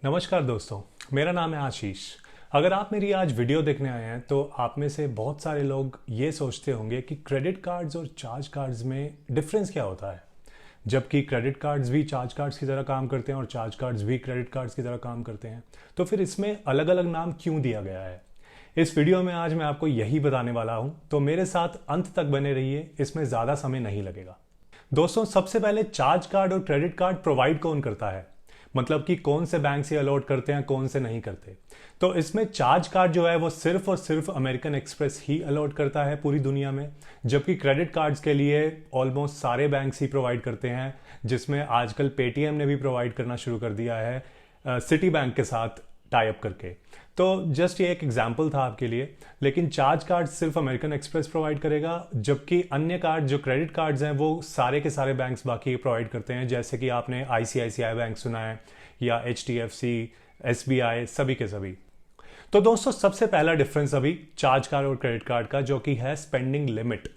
नमस्कार दोस्तों, मेरा नाम है आशीष। अगर आप मेरी आज वीडियो देखने आए हैं तो आप में से बहुत सारे लोग ये सोचते होंगे कि क्रेडिट कार्ड्स और चार्ज कार्ड्स में डिफरेंस क्या होता है। जबकि क्रेडिट कार्ड्स भी चार्ज कार्ड्स की तरह काम करते हैं और चार्ज कार्ड्स भी क्रेडिट कार्ड्स की तरह काम करते हैं, तो फिर इसमें अलग अलग नाम क्यों दिया गया है। इस वीडियो में आज मैं आपको यही बताने वाला हूं, तो मेरे साथ अंत तक बने रहिए, इसमें ज़्यादा समय नहीं लगेगा। दोस्तों, सबसे पहले चार्ज कार्ड और क्रेडिट कार्ड प्रोवाइड कौन करता है, मतलब कि कौन से बैंक से अलॉट करते हैं, कौन से नहीं करते। तो इसमें चार्ज कार्ड जो है वो सिर्फ और सिर्फ अमेरिकन एक्सप्रेस ही अलॉट करता है पूरी दुनिया में, जबकि क्रेडिट कार्ड्स के लिए ऑलमोस्ट सारे बैंक्स ही प्रोवाइड करते हैं, जिसमें आजकल पेटीएम ने भी प्रोवाइड करना शुरू कर दिया है सिटी बैंक के साथ टाई अप करके। तो जस्ट ये एक एग्जाम्पल था आपके लिए, लेकिन चार्ज कार्ड सिर्फ अमेरिकन एक्सप्रेस प्रोवाइड करेगा, जबकि अन्य कार्ड जो क्रेडिट कार्ड्स हैं वो सारे के सारे बैंक्स बाकी प्रोवाइड करते हैं, जैसे कि आपने आईसीआईसीआई बैंक सुना है या एचडीएफसी, एसबीआई, सभी के सभी। तो दोस्तों, सबसे पहला डिफरेंस अभी चार्ज कार्ड और क्रेडिट कार्ड का, जो कि है स्पेंडिंग लिमिट।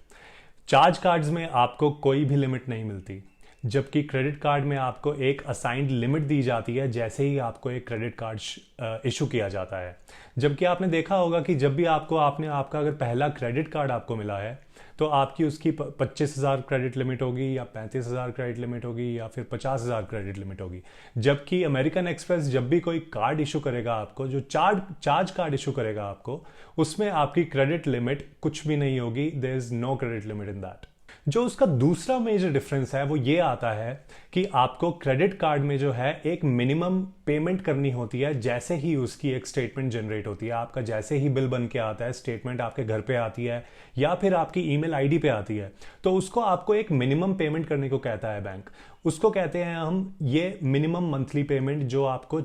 चार्ज कार्ड्स में आपको कोई भी लिमिट नहीं मिलती, जबकि क्रेडिट कार्ड में आपको एक असाइंड लिमिट दी जाती है जैसे ही आपको एक क्रेडिट कार्ड इशू किया जाता है। जबकि आपने देखा होगा कि जब भी आपका अगर पहला क्रेडिट कार्ड आपको मिला है तो आपकी उसकी 25,000 क्रेडिट लिमिट होगी या 35,000 क्रेडिट लिमिट होगी या फिर 50,000 क्रेडिट लिमिट होगी। जबकि अमेरिकन एक्सप्रेस जब भी कोई कार्ड इशू करेगा आपको, जो चार्ज कार्ड इशू करेगा आपको, उसमें आपकी क्रेडिट लिमिट कुछ भी नहीं होगी। There is no credit limit in that. जो उसका दूसरा मेजर डिफरेंस है वो ये आता है कि आपको क्रेडिट कार्ड में जो है एक मिनिमम पेमेंट करनी होती है जैसे ही उसकी एक स्टेटमेंट जनरेट होती है। आपका जैसे ही बिल बन के आता है, स्टेटमेंट आपके घर पे आती है या फिर आपकी ईमेल आईडी पे आती है, तो उसको आपको एक मिनिमम पेमेंट करने को कहता है बैंक। उसको कहते हैं हम ये मिनिमम मंथली पेमेंट, जो आपको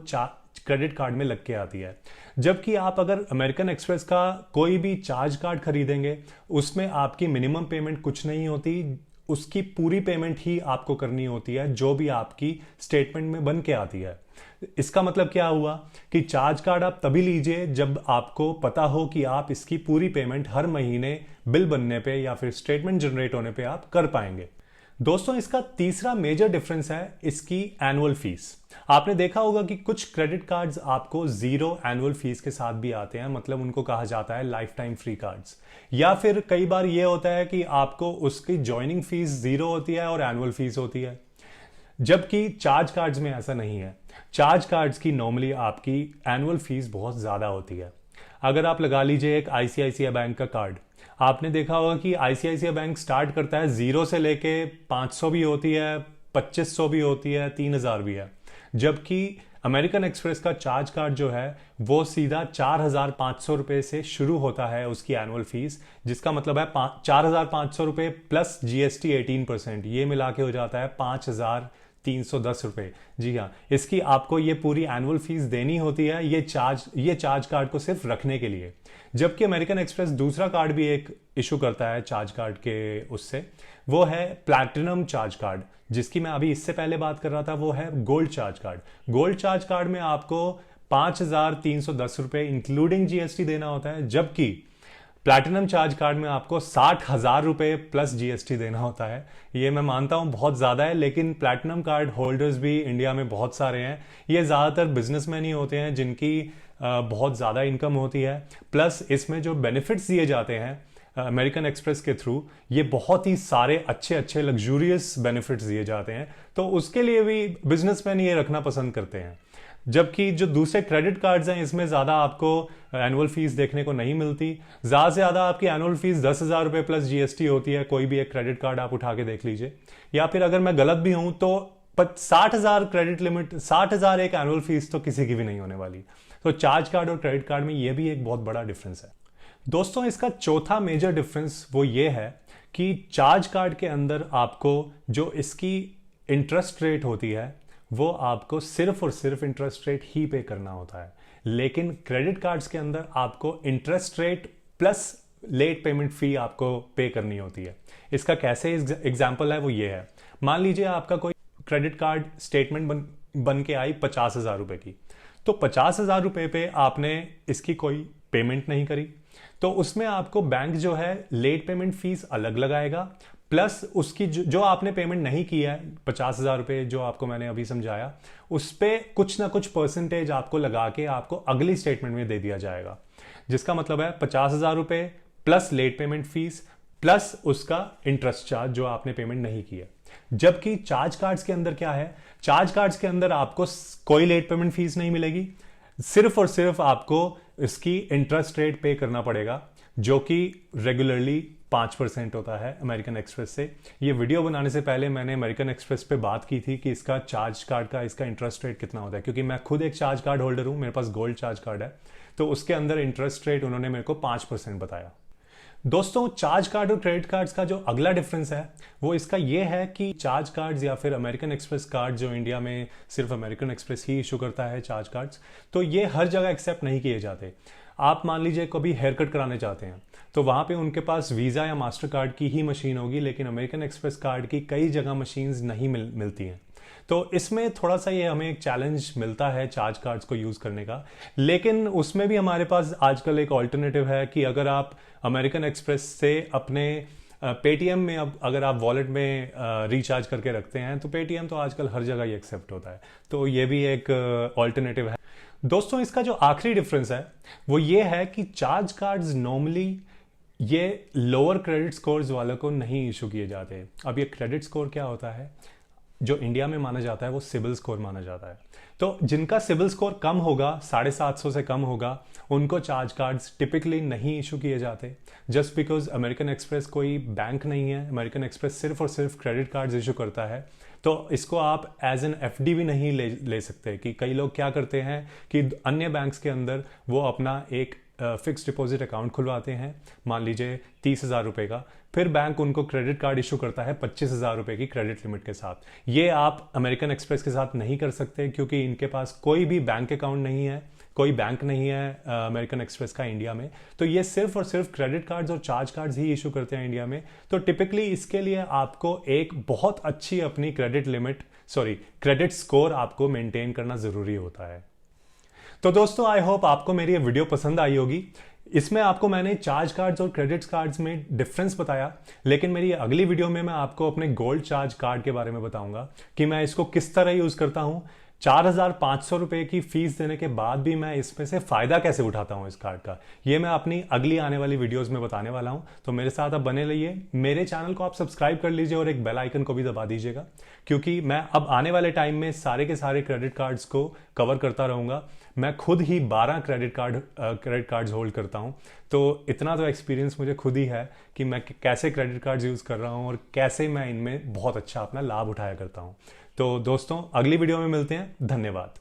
क्रेडिट कार्ड में लग के आती है। जबकि आप अगर अमेरिकन एक्सप्रेस का कोई भी चार्ज कार्ड खरीदेंगे, उसमें आपकी मिनिमम पेमेंट कुछ नहीं होती, उसकी पूरी पेमेंट ही आपको करनी होती है जो भी आपकी स्टेटमेंट में बन के आती है। इसका मतलब क्या हुआ कि चार्ज कार्ड आप तभी लीजिए जब आपको पता हो कि आप इसकी पूरी पेमेंट हर महीने बिल बनने पे या फिर स्टेटमेंट जनरेट होने पे आप कर पाएंगे। दोस्तों, इसका तीसरा मेजर डिफरेंस है इसकी एनुअल फीस। आपने देखा होगा कि कुछ क्रेडिट कार्ड्स आपको जीरो एनुअल फीस के साथ भी आते हैं, मतलब उनको कहा जाता है लाइफ टाइम फ्री कार्ड्स। या फिर कई बार यह होता है कि आपको उसकी ज्वाइनिंग फीस जीरो होती है और एनुअल फीस होती है, जबकि चार्ज कार्ड्स में ऐसा नहीं है। चार्ज कार्ड्स की नॉर्मली आपकी एनुअल फीस बहुत ज्यादा होती है। अगर आप लगा लीजिए एक आईसीआईसीआई बैंक का कार्ड, आपने देखा होगा कि आईसीआईसीआई बैंक स्टार्ट करता है 0 से लेके 500 भी होती है, 2500 भी होती है, 3000 भी है। जबकि अमेरिकन एक्सप्रेस का चार्ज कार्ड जो है वो सीधा 4,500 रुपए से शुरू होता है उसकी एनुअल फीस, जिसका मतलब है 4,500 रुपए प्लस जीएसटी 18%, ये मिला के हो जाता है 5,310 रुपए। जी हाँ, इसकी आपको ये पूरी एनुअल फीस देनी होती है ये चार्ज कार्ड को सिर्फ रखने के लिए। जबकि अमेरिकन एक्सप्रेस दूसरा कार्ड भी एक इशू करता है चार्ज कार्ड के उससे, वो है प्लैटिनम चार्ज कार्ड, जिसकी मैं अभी इससे पहले बात कर रहा था, वो है gold charge card. Gold charge card में आपको 5,310 रुपए इंक्लूडिंग जीएसटी देना होता है, जबकि प्लैटिनम चार्ज कार्ड में आपको 60,000 रुपए प्लस जीएसटी देना होता है। ये मैं मानता हूं बहुत ज्यादा है, लेकिन प्लैटिनम कार्ड होल्डर्स भी इंडिया में बहुत सारे हैं। ये ज्यादातर बिजनेसमैन ही होते हैं जिनकी बहुत ज्यादा इनकम होती है। प्लस इसमें जो बेनिफिट्स दिए जाते हैं अमेरिकन एक्सप्रेस के थ्रू, ये बहुत ही सारे अच्छे अच्छे लग्जूरियस बेनिफिट्स दिए जाते हैं, तो उसके लिए भी बिजनेसमैन ये रखना पसंद करते हैं। जबकि जो दूसरे क्रेडिट कार्ड्स हैं, इसमें ज्यादा आपको एनुअल फीस देखने को नहीं मिलती। ज्यादा से ज्यादा आपकी एनुअल फीस 10,000 रुपए प्लस जीएसटी होती है। कोई भी एक क्रेडिट कार्ड आप उठा के देख लीजिए, या फिर अगर मैं गलत भी हूं तो 60,000 क्रेडिट लिमिट, 60,000 एक एनुअल फीस तो किसी की भी नहीं होने वाली। तो चार्ज कार्ड और क्रेडिट कार्ड में यह भी एक बहुत बड़ा डिफरेंस है। दोस्तों, इसका चौथा मेजर डिफरेंस वो ये है कि चार्ज कार्ड के अंदर आपको जो इसकी इंटरेस्ट रेट होती है वो आपको सिर्फ और सिर्फ इंटरेस्ट रेट ही पे करना होता है, लेकिन क्रेडिट कार्ड्स के अंदर आपको interest rate plus late payment fee आपको पे करनी होती है। इसका कैसे एग्जाम्पल है वो ये है, मान लीजिए आपका कोई क्रेडिट कार्ड स्टेटमेंट बन के आई 50,000 रुपए की, तो 50,000 रुपए पे आपने इसकी कोई पेमेंट नहीं करी, तो उसमें आपको बैंक जो है लेट पेमेंट फीस अलग लगाएगा, प्लस उसकी जो आपने पेमेंट नहीं किया है, 50,000 रुपये जो आपको मैंने अभी समझाया, उस पर कुछ ना कुछ परसेंटेज आपको लगा के आपको अगली स्टेटमेंट में दे दिया जाएगा। जिसका मतलब है 50,000 रुपये plus late payment fees plus उसका इंटरेस्ट चार्ज जो आपने पेमेंट नहीं किया। जबकि चार्ज कार्ड्स के अंदर क्या है, चार्ज कार्ड्स के अंदर आपको कोई लेट पेमेंट फीस नहीं मिलेगी, सिर्फ और सिर्फ आपको इसकी इंटरेस्ट रेट पे करना पड़ेगा जो कि रेगुलरली 5% होता है अमेरिकन एक्सप्रेस से। ये वीडियो बनाने से पहले मैंने अमेरिकन एक्सप्रेस पे बात की थी कि इसका चार्ज कार्ड का इसका इंटरेस्ट रेट कितना होता है, क्योंकि मैं खुद एक चार्ज कार्ड होल्डर हूं, मेरे पास गोल्ड चार्ज कार्ड है, तो उसके अंदर इंटरेस्ट रेट उन्होंने मेरे को 5% बताया। दोस्तों, चार्ज कार्ड और क्रेडिट कार्ड्स का जो अगला डिफरेंस है वो इसका ये है कि चार्ज कार्ड्स या फिर अमेरिकन एक्सप्रेस कार्ड जो इंडिया में सिर्फ अमेरिकन एक्सप्रेस ही इशू करता है चार्ज कार्ड्स, तो ये हर जगह एक्सेप्ट नहीं किए जाते। आप मान लीजिए कभी हेयर कट कराने जाते हैं तो वहां पे उनके पास वीज़ा या मास्टर कार्ड की ही मशीन होगी, लेकिन अमेरिकन एक्सप्रेस कार्ड की कई जगह मशीन्स नहीं मिलती हैं। तो इसमें थोड़ा सा ये हमें एक चैलेंज मिलता है चार्ज कार्ड्स को यूज़ करने का, लेकिन उसमें भी हमारे पास आजकल एक ऑल्टरनेटिव है कि अगर आप अमेरिकन एक्सप्रेस से अपने पेटीएम में अब अगर आप वॉलेट में रिचार्ज करके रखते हैं तो पेटीएम तो आजकल हर जगह ही एक्सेप्ट होता है, तो ये भी एक ऑल्टरनेटिव है। दोस्तों, इसका जो आखिरी डिफरेंस है वो ये है कि चार्ज कार्ड्स नॉर्मली ये लोअर क्रेडिट स्कोर्स वालों को नहीं इशू किए जाते। अब ये क्रेडिट स्कोर क्या होता है, जो इंडिया में माना जाता है वो सिबिल स्कोर माना जाता है। तो जिनका सिबिल स्कोर कम होगा, 750 से कम होगा, उनको चार्ज कार्ड्स टिपिकली नहीं इशू किए जाते, जस्ट बिकॉज अमेरिकन एक्सप्रेस कोई बैंक नहीं है। अमेरिकन एक्सप्रेस सिर्फ और सिर्फ क्रेडिट कार्ड्स इशू करता है, तो इसको आप एज एन एफडी भी नहीं ले सकते। कि कई लोग क्या करते हैं कि अन्य बैंक्स के अंदर वो अपना एक फिक्स डिपॉजिट अकाउंट खुलवाते हैं, मान लीजिए 30,000 रुपए का, फिर बैंक उनको क्रेडिट कार्ड इशू करता है 25,000 रुपए की क्रेडिट लिमिट के साथ। ये आप अमेरिकन एक्सप्रेस के साथ नहीं कर सकते, क्योंकि इनके पास कोई भी बैंक अकाउंट नहीं है, कोई बैंक नहीं है अमेरिकन एक्सप्रेस का इंडिया में। तो ये सिर्फ और सिर्फ क्रेडिट कार्ड्स और चार्ज कार्ड्स ही इशू करते हैं इंडिया में। तो टिपिकली इसके लिए आपको एक बहुत अच्छी अपनी क्रेडिट स्कोर आपको मेंटेन करना जरूरी होता है। तो दोस्तों, आई होप आपको मेरी ये वीडियो पसंद आई होगी। इसमें आपको मैंने चार्ज कार्ड्स और क्रेडिट कार्ड्स में डिफरेंस बताया, लेकिन मेरी अगली वीडियो में मैं आपको अपने गोल्ड चार्ज कार्ड के बारे में बताऊंगा कि मैं इसको किस तरह यूज करता हूं। 4,500 रुपए की फीस देने के बाद भी मैं इसमें से फायदा कैसे उठाता हूं इस कार्ड का, ये मैं अपनी अगली आने वाली वीडियोस में बताने वाला हूं। तो मेरे साथ आप बने रहिए, मेरे चैनल को आप सब्सक्राइब कर लीजिए और एक बेल आइकन को भी दबा दीजिएगा, क्योंकि मैं अब आने वाले टाइम में सारे के सारे क्रेडिट कार्ड्स को कवर करता रहूंगा। मैं खुद ही 12 क्रेडिट कार्ड्स होल्ड करता हूं, तो इतना तो एक्सपीरियंस मुझे खुद ही है कि मैं कैसे क्रेडिट कार्ड्स यूज कर रहा हूं और कैसे मैं इनमें बहुत अच्छा अपना लाभ उठाया करता हूं। तो दोस्तों, अगली वीडियो में मिलते हैं। धन्यवाद।